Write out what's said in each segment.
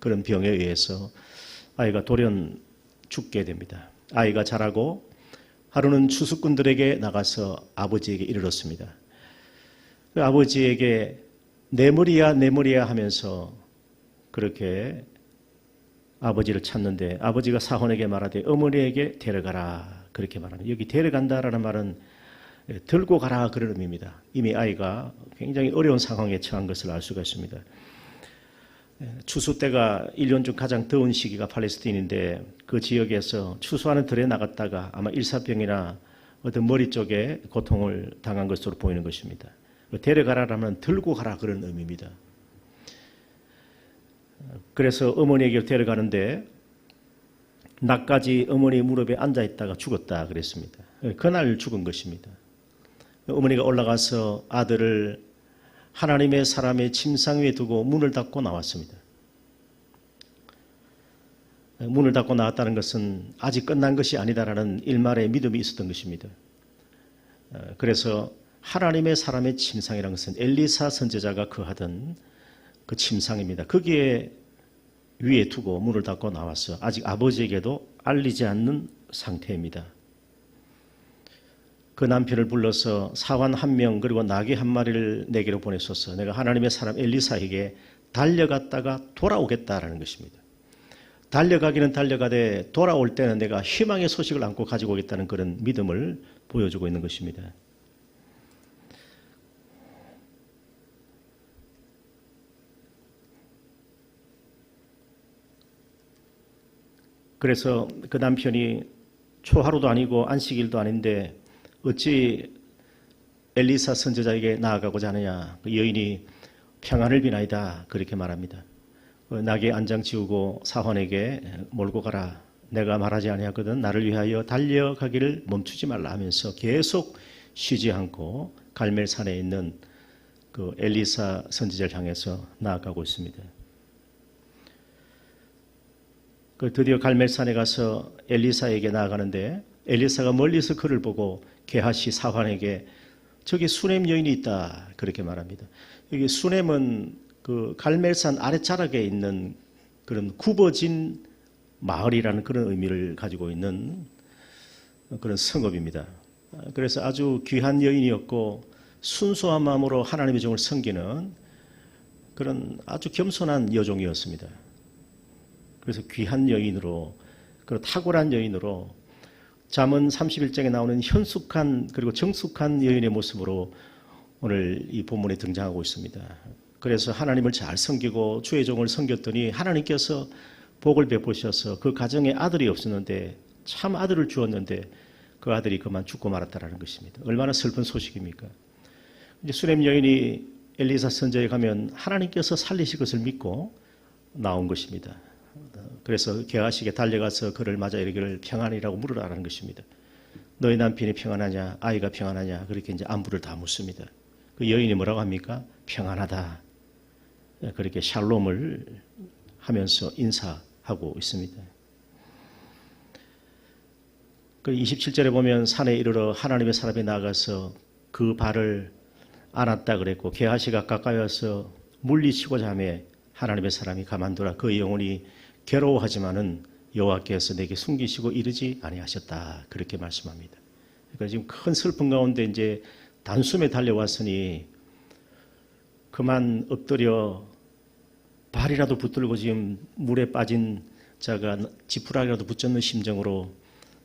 그런 병에 의해서 아이가 돌연 죽게 됩니다. 아이가 자라고 하루는 추수꾼들에게 나가서 아버지에게 이르렀습니다. 그 아버지에게 내 머리야 하면서 그렇게 아버지를 찾는데 아버지가 사환에게 말하되 어머니에게 데려가라 그렇게 말합니다. 여기 데려간다라는 말은 들고 가라 그런 의미입니다. 이미 아이가 굉장히 어려운 상황에 처한 것을 알 수가 있습니다. 추수 때가 1년 중 가장 더운 시기가 팔레스타인인데 그 지역에서 추수하는 들에 나갔다가 아마 일사병이나 어떤 머리 쪽에 고통을 당한 것으로 보이는 것입니다. 데려가라라면 들고 가라 그런 의미입니다. 그래서 어머니에게 데려가는데 낮까지 어머니 무릎에 앉아있다가 죽었다 그랬습니다. 그날 죽은 것입니다. 어머니가 올라가서 아들을 하나님의 사람의 침상 위에 두고 문을 닫고 나왔습니다. 문을 닫고 나왔다는 것은 아직 끝난 것이 아니다라는 일말의 믿음이 있었던 것입니다. 그래서 하나님의 사람의 침상이라는 것은 엘리사 선지자가 거하던 그 침상입니다. 거기에 위에 두고 문을 닫고 나왔어. 아직 아버지에게도 알리지 않는 상태입니다. 그 남편을 불러서 사환 1명 그리고 나귀 1마리를 내게로 보내소서. 내가 하나님의 사람 엘리사에게 달려갔다가 돌아오겠다라는 것입니다. 달려가기는 달려가되 돌아올 때는 내가 희망의 소식을 안고 가지고 오겠다는 그런 믿음을 보여주고 있는 것입니다. 그래서 그 남편이 초하루도 아니고 안식일도 아닌데 어찌 엘리사 선지자에게 나아가고자 하느냐. 그 여인이 평안을 비나이다 그렇게 말합니다. 나귀 안장 지우고 사환에게 몰고 가라. 내가 말하지 아니하거든 나를 위하여 달려가기를 멈추지 말라 하면서 계속 쉬지 않고 갈멜산에 있는 그 엘리사 선지자를 향해서 나아가고 있습니다. 드디어 갈멜산에 가서 엘리사에게 나아가는데 엘리사가 멀리서 그를 보고 게하시 사환에게 저기 수넴 여인이 있다 그렇게 말합니다. 여기 수넴은 그 갈멜산 아래자락에 있는 그런 굽어진 마을이라는 그런 의미를 가지고 있는 그런 성읍입니다. 그래서 아주 귀한 여인이었고 순수한 마음으로 하나님의 종을 섬기는 그런 아주 겸손한 여종이었습니다. 그래서 귀한 여인으로 그리고 탁월한 여인으로 잠언 31장에 나오는 현숙한 그리고 정숙한 여인의 모습으로 오늘 이 본문에 등장하고 있습니다. 그래서 하나님을 잘 섬기고 주의 종을 섬겼더니 하나님께서 복을 베푸셔서 그 가정에 아들이 없었는데 참 아들을 주었는데 그 아들이 그만 죽고 말았다라는 것입니다. 얼마나 슬픈 소식입니까? 이제 수넴 여인이 엘리사 선지자에 가면 하나님께서 살리실 것을 믿고 나온 것입니다. 그래서 게하시에게 달려가서 그를 맞아 이르기를 평안이라고 물으라는 것입니다. 너희 남편이 평안하냐? 아이가 평안하냐? 그렇게 이제 안부를 다 묻습니다. 그 여인이 뭐라고 합니까? 평안하다. 그렇게 샬롬을 하면서 인사하고 있습니다. 그 27절에 보면 산에 이르러 하나님의 사람이 나가서 그 발을 안았다 그랬고 게하시가 가까이 와서 물리치고자 하며 하나님의 사람이 가만두라. 그 영혼이 괴로워하지만은 여호와께서 내게 숨기시고 이르지 아니하셨다. 그렇게 말씀합니다. 그러니까 지금 큰 슬픔 가운데 이제 단숨에 달려왔으니 그만 엎드려 발이라도 붙들고 지금 물에 빠진 자가 지푸라기라도 붙잡는 심정으로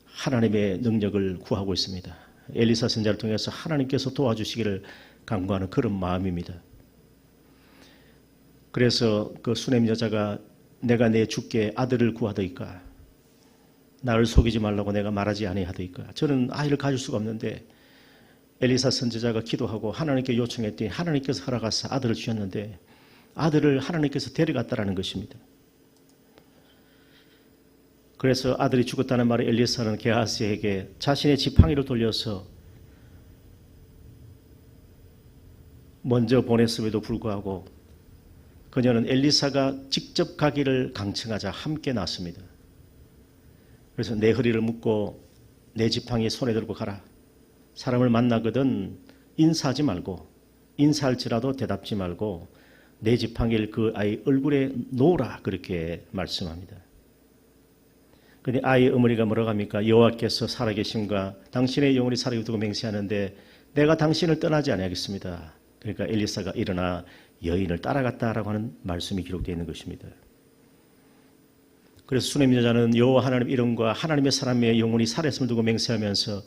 하나님의 능력을 구하고 있습니다. 엘리사 선지자를 통해서 하나님께서 도와주시기를 간구하는 그런 마음입니다. 그래서 그 수넴 여자가 내가 내 주께 아들을 구하더이까 나를 속이지 말라고 내가 말하지 아니하더이까 저는 아이를 가질 수가 없는데 엘리사 선지자가 기도하고 하나님께 요청했더니 하나님께서 허락하사 아들을 주셨는데 아들을 하나님께서 데려갔다라는 것입니다. 그래서 아들이 죽었다는 말을 엘리사는 게하시에게 자신의 지팡이를 돌려서 먼저 보냈음에도 불구하고 그녀는 엘리사가 직접 가기를 강청하자 함께 나왔습니다. 그래서 내 허리를 묶고 내 지팡이 손에 들고 가라. 사람을 만나거든 인사하지 말고 인사할지라도 대답지 말고 내 지팡이를 그 아이 얼굴에 놓으라 그렇게 말씀합니다. 그런데 아이의 어머니가 뭐라고 합니까? 여호와께서 살아계심과 당신의 영혼이 살아있다고 맹세하는데 내가 당신을 떠나지 아니하겠습니다. 그러니까 엘리사가 일어나 여인을 따라갔다라고 하는 말씀이 기록되어 있는 것입니다. 그래서 수넴 여자는 여호와 하나님 이름과 하나님의 사람의 영혼이 살아있음을 두고 맹세하면서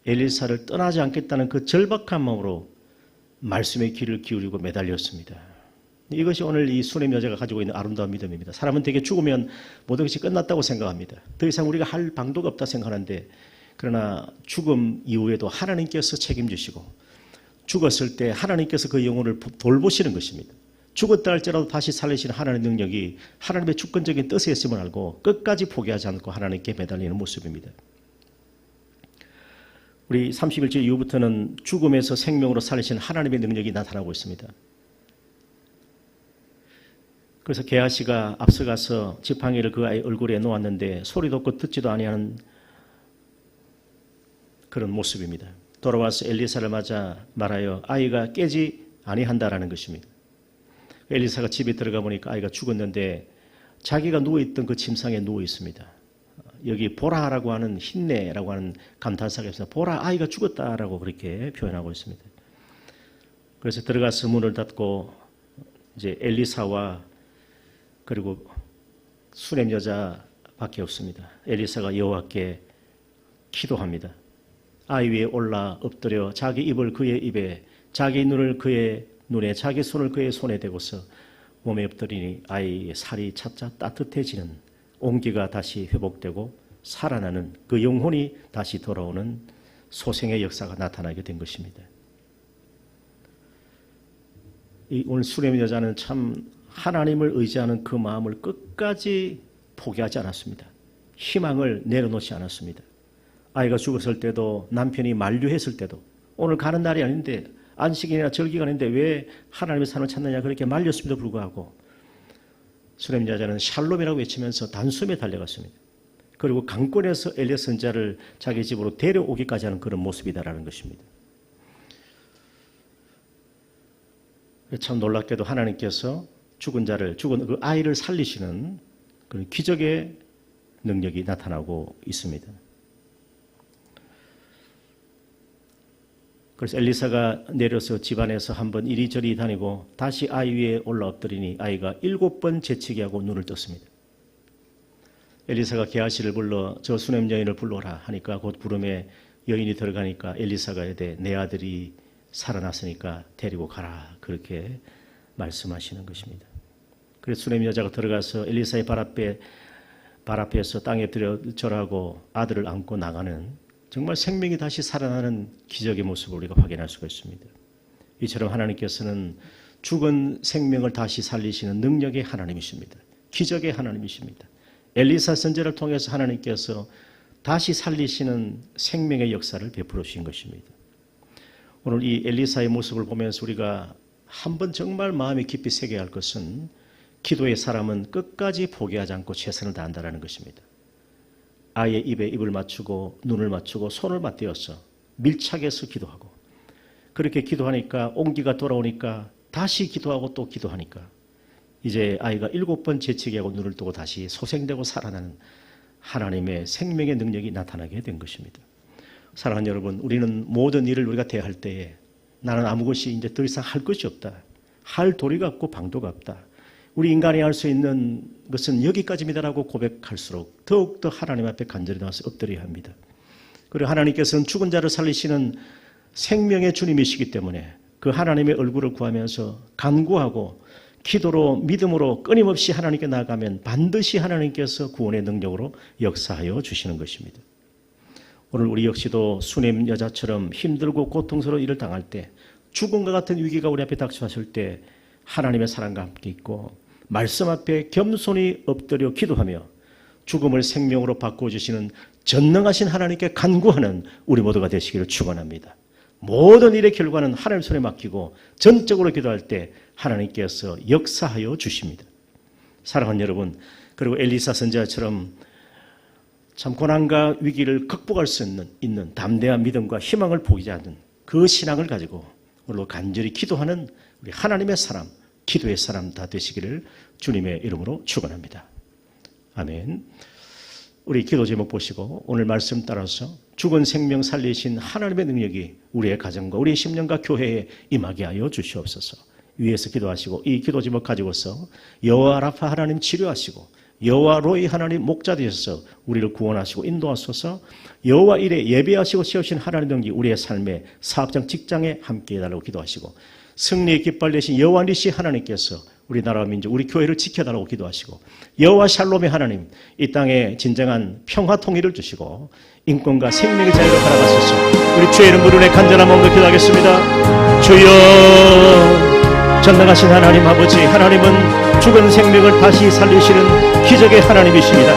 엘리사를 떠나지 않겠다는 그 절박한 마음으로 말씀의 귀를 기울이고 매달렸습니다. 이것이 오늘 이 수넴 여자가 가지고 있는 아름다운 믿음입니다. 사람은 되게 죽으면 모든 것이 끝났다고 생각합니다. 더 이상 우리가 할 방도가 없다 생각하는데 그러나 죽음 이후에도 하나님께서 책임지시고 죽었을 때 하나님께서 그 영혼을 돌보시는 것입니다. 죽었다 할지라도 다시 살리시는 하나님의 능력이 하나님의 주권적인 뜻에 있음을 알고 끝까지 포기하지 않고 하나님께 매달리는 모습입니다. 우리 31절 이후부터는 죽음에서 생명으로 살리시는 하나님의 능력이 나타나고 있습니다. 그래서 게하시가 앞서가서 지팡이를 그 아이 얼굴에 놓았는데 소리도 없고 듣지도 아니하는 그런 모습입니다. 돌아와서 엘리사를 맞아 말하여 아이가 깨지 아니한다라는 것입니다. 엘리사가 집에 들어가 보니까 아이가 죽었는데 자기가 누워있던 그 침상에 누워 있습니다. 여기 보라라고 하는 힘내라고 하는 감탄사가 있습니다. 보라 아이가 죽었다라고 그렇게 표현하고 있습니다. 그래서 들어가서 문을 닫고 이제 엘리사와 그리고 수넴 여자밖에 없습니다. 엘리사가 여호와께 기도합니다. 아이 위에 올라 엎드려 자기 입을 그의 입에 자기 눈을 그의 눈에 자기 손을 그의 손에 대고서 몸에 엎드리니 아이의 살이 차차 따뜻해지는 온기가 다시 회복되고 살아나는 그 영혼이 다시 돌아오는 소생의 역사가 나타나게 된 것입니다. 오늘 수렘 여자는 참 하나님을 의지하는 그 마음을 끝까지 포기하지 않았습니다. 희망을 내려놓지 않았습니다. 아이가 죽었을 때도 남편이 만류했을 때도 오늘 가는 날이 아닌데 안식일이나 절기가 아닌데 왜 하나님의 산을 찾느냐 그렇게 말렸음에도 불구하고 수렘 여자는 샬롬이라고 외치면서 단숨에 달려갔습니다. 그리고 강권에서 엘리야 선지자를 자기 집으로 데려오기까지 하는 그런 모습이다라는 것입니다. 참 놀랍게도 하나님께서 죽은 그 아이를 살리시는 그런 기적의 능력이 나타나고 있습니다. 그래서 엘리사가 내려서 집안에서 한번 이리저리 다니고 다시 아이 위에 올라 엎드리니 아이가 7번 재치기 하고 눈을 떴습니다. 엘리사가 게하시를 불러 저 수넴 여인을 불러라 하니까 곧 부름에 여인이 들어가니까 엘리사가 이르되 내 아들이 살아났으니까 데리고 가라 그렇게 말씀하시는 것입니다. 그래서 수넴 여자가 들어가서 엘리사의 발 앞에서 땅에 엎드려 절하고 아들을 안고 나가는 정말 생명이 다시 살아나는 기적의 모습을 우리가 확인할 수가 있습니다. 이처럼 하나님께서는 죽은 생명을 다시 살리시는 능력의 하나님이십니다. 기적의 하나님이십니다. 엘리사 선지자를 통해서 하나님께서 다시 살리시는 생명의 역사를 베풀어 주신 것입니다. 오늘 이 엘리사의 모습을 보면서 우리가 한번 정말 마음에 깊이 새겨야 할 것은 기도의 사람은 끝까지 포기하지 않고 최선을 다한다는 것입니다. 아이의 입에 입을 맞추고 눈을 맞추고 손을 맞대어서 밀착해서 기도하고 그렇게 기도하니까 온기가 돌아오니까 다시 기도하고 또 기도하니까 이제 아이가 7번 재치기하고 눈을 뜨고 다시 소생되고 살아나는 하나님의 생명의 능력이 나타나게 된 것입니다. 사랑하는 여러분, 우리는 모든 일을 우리가 대할 때에 나는 아무 것이 이제 더 이상 할 것이 없다. 할 도리가 없고 방도가 없다. 우리 인간이 할 수 있는 것은 여기까지입니다라고 고백할수록 더욱더 하나님 앞에 간절히 나와서 엎드려야 합니다. 그리고 하나님께서는 죽은 자를 살리시는 생명의 주님이시기 때문에 그 하나님의 얼굴을 구하면서 간구하고 기도로 믿음으로 끊임없이 하나님께 나아가면 반드시 하나님께서 구원의 능력으로 역사하여 주시는 것입니다. 오늘 우리 역시도 수넴 여자처럼 힘들고 고통스러운 일을 당할 때 죽음과 같은 위기가 우리 앞에 닥쳐왔을 때 하나님의 사랑과 함께 있고 말씀 앞에 겸손히 엎드려 기도하며 죽음을 생명으로 바꿔주시는 전능하신 하나님께 간구하는 우리 모두가 되시기를 축원합니다. 모든 일의 결과는 하나님 손에 맡기고 전적으로 기도할 때 하나님께서 역사하여 주십니다. 사랑하는 여러분, 그리고 엘리사 선지자처럼 참 고난과 위기를 극복할 수 있는 담대한 믿음과 희망을 포기하지 않는 그 신앙을 가지고 오늘도 간절히 기도하는 우리 하나님의 사람, 기도의 사람 다 되시기를 주님의 이름으로 축원합니다. 아멘. 우리 기도 제목 보시고 오늘 말씀 따라서 죽은 생명 살리신 하나님의 능력이 우리의 가정과 우리의 심령과 교회에 임하게 하여 주시옵소서. 위에서 기도하시고 이 기도 제목 가지고서 여호와 라파 하나님 치료하시고 여호와 로이 하나님 목자 되셔서 우리를 구원하시고 인도하소서. 여호와 이레 예배하시고 세우신 하나님의 능력이 우리의 삶에 사업장 직장에 함께 해달라고 기도하시고 승리의 깃발 내신 여호와 니시 하나님께서 우리나라와 민족, 우리 교회를 지켜달라고 기도하시고 여호와 샬롬의 하나님 이 땅에 진정한 평화 통일을 주시고 인권과 생명의 자유를 허락하소서. 우리 주의 이름 부르네 간절한 마음으로 기도하겠습니다. 주여, 전능하신 하나님 아버지, 하나님은 죽은 생명을 다시 살리시는 기적의 하나님이십니다.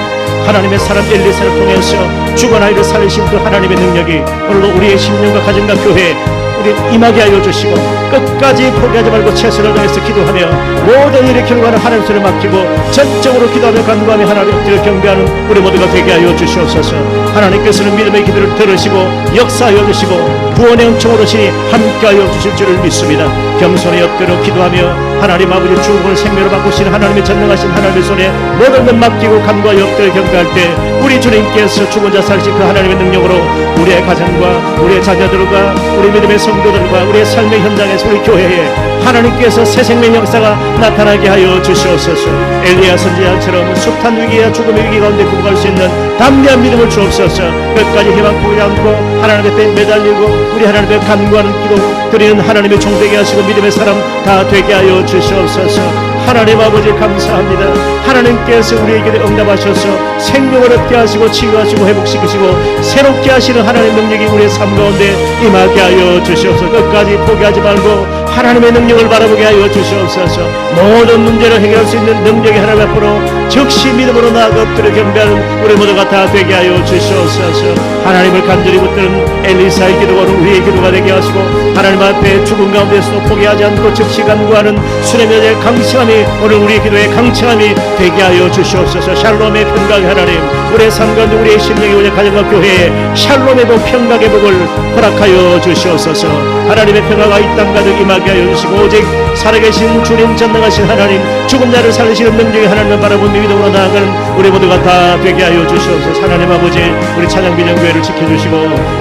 하나님의 사람 엘리사를 통해서 죽은 아이를 살리신 그 하나님의 능력이 오늘도 우리의 심령과 가정과 교회에 우리 임하게 하여 주시고 끝까지 포기하지 말고 최선을 다해서 기도하며 모든 일의 결과는 하나님 손에 맡기고 전적으로 기도하며 간구하며 하나님을 경배하는 우리 모두가 되게 하여 주시옵소서. 하나님께서는 믿음의 기도를 들으시고 역사하여 주시고 구원의 은총으로 신이 함께하여 주실 줄을 믿습니다. 겸손히 엎드려 기도하며 하나님 아버지 죽음을 생명으로 바꾸시는 하나님의 전능하신 하나님의 손에 모든 것 맡기고 간구하여 엎드려 경배할 때 우리 주님께서 죽은 자 살리신 그 하나님의 능력으로 우리의 가정과 우리의 자녀들과 우리 믿음의 성도들과 우리의 삶의 현장에서 우리 교회에 하나님께서 새 생명 역사가 나타나게 하여 주시옵소서. 엘리야 선지자처럼 숱한 위기와 죽음의 위기 가운데 극복할 수 있는 담대한 믿음을 주옵소서. 끝까지 희망 포기하지 않고 하나님의 뜻에 매달리고 우리 하나님의 간구하는 기도 드리는 하나님의 종되게 하시고 믿음의 사람 다 되게 하여 주시옵소서. 하나님 아버지 감사합니다. 하나님께서 우리에게 응답하셔서 생명을 얻게 하시고 치유하시고 회복시키시고 새롭게 하시는 하나님의 능력이 우리의 삶 가운데 임하게 하여 주시옵소서. 끝까지 포기하지 말고 하나님의 능력을 바라보게 하여 주시옵소서. 모든 문제를 해결할 수 있는 능력이 하나님 앞으로 즉시 믿음으로 나아가 엎드려 경배하는 우리 모두가 다 되게 하여 주시옵소서. 하나님을 간절히 붙드는 엘리사의 기도가 우리의 기도가 되게 하시고 하나님 앞에 죽은 가운데서도 포기하지 않고 즉시 간구하는 수렴의 여자의 강성함이 오늘 우리의 기도의 강청함이 되게 하여 주시옵소서. 샬롬의 평강의 하나님, 우리의 삶 가운데 우리의 심령이 우리의 가정과 교회에 샬롬의 복 평강의 복을 허락하여 주시옵소서. 하나님의 평화가 이 땅 가득 임하게 하여 주시고 오직 살아계신 주님 전능하신 하나님, 죽은 자를 살리시는 능력의 하나님을 바라보며 믿음으로 나아가는 우리 모두가 다 되게 하여 주시옵소서. 하나님 아버지, 우리 찬양비전교회를 지켜주시고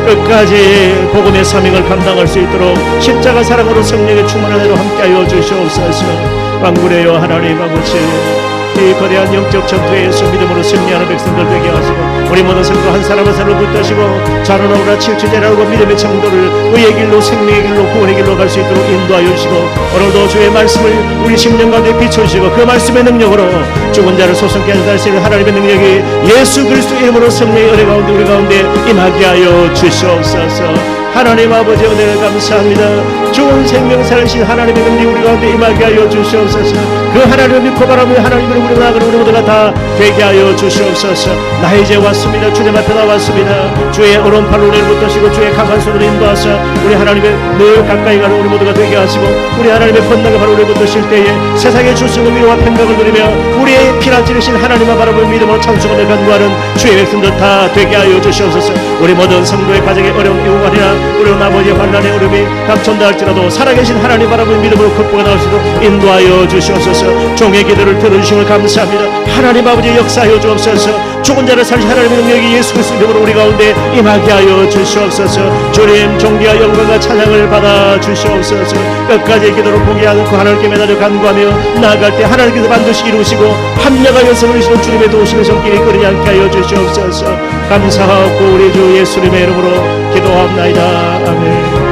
끝까지 복음의 사명을 감당할 수 있도록 십자가 사랑으로 성령의 충만한 은혜로 함께하여 주시옵소서. 왕구레여 하나님 아버지, 이 거대한 영적 전투에서 믿음으로 승리하는 백성들 되게 하시고 우리 모든 성도 한 사람 한 사람을 붙드시고 자로나오라 치유체제라고 믿음의 창도를 의의 길로 생명의 길로 구원의 길로 갈 수 있도록 인도하여 주시고 오늘도 주의 말씀을 우리 심령 가운데 비춰주시고 그 말씀의 능력으로 죽은 자를 소성케 하시는 하나님의 능력이 예수 그리스도 이름으로 성령의 은혜 가운데 우리 가운데 임하게 하여 주시옵소서. 하나님 아버지 은혜를 감사합니다. 좋은 생명 살리신 하나님의 능력이 우리 가운데 임하게 하여 주시옵소서. 그 하나님을 믿고 바라보며 하나님을 우리 나아가는 우리 모두가 다 되게 하여 주시옵소서. 나 이제 왔습니다. 주님 앞에 나왔습니다. 주의 오른팔로 우리를 붙드시고 주의 강한 손으로 인도하사 우리 하나님의 늘 가까이 가는 우리 모두가 되게 하시고 우리 하나님의 권능을 바로 우리를 붙드실 때에 세상의 주승의 위로와 평강을 누리며 우리의 피난 지르신 하나님을 바라보며 믿음으로 찬송하며 간구하는 주의 백성들 다 되게 하여 주시옵소서. 우리 모든 성도의 가정의 어려운 이후관이나 우리 아버지의 환난의 어려움이 닥쳤다 할지라도 살아계신 하나님 바라보며 믿음으로 극복해 나올 수 있도록 인도하여 주시옵소서. 종의 기도를 들어주심을 감사합니다. 하나님 아버지 역사하여 주옵소서. 죽은 자를 살리신 하나님의 능력이 예수 그리스도 이름으로 우리 가운데 임하게 하여 주시옵소서. 주님 존귀와 영광과 찬양을 받아 주시옵소서. 끝까지 기도를 포기하지 않고 하나님께 매달려 간구하며 나아갈 때 하나님께서 반드시 이루시고 합력하여서 누리시는 주님의 도우심의 손길이 끊이지 않게 하여 주시옵소서. 감사하고 우리 주 예수님의 이름으로 기도합나이다. 아멘.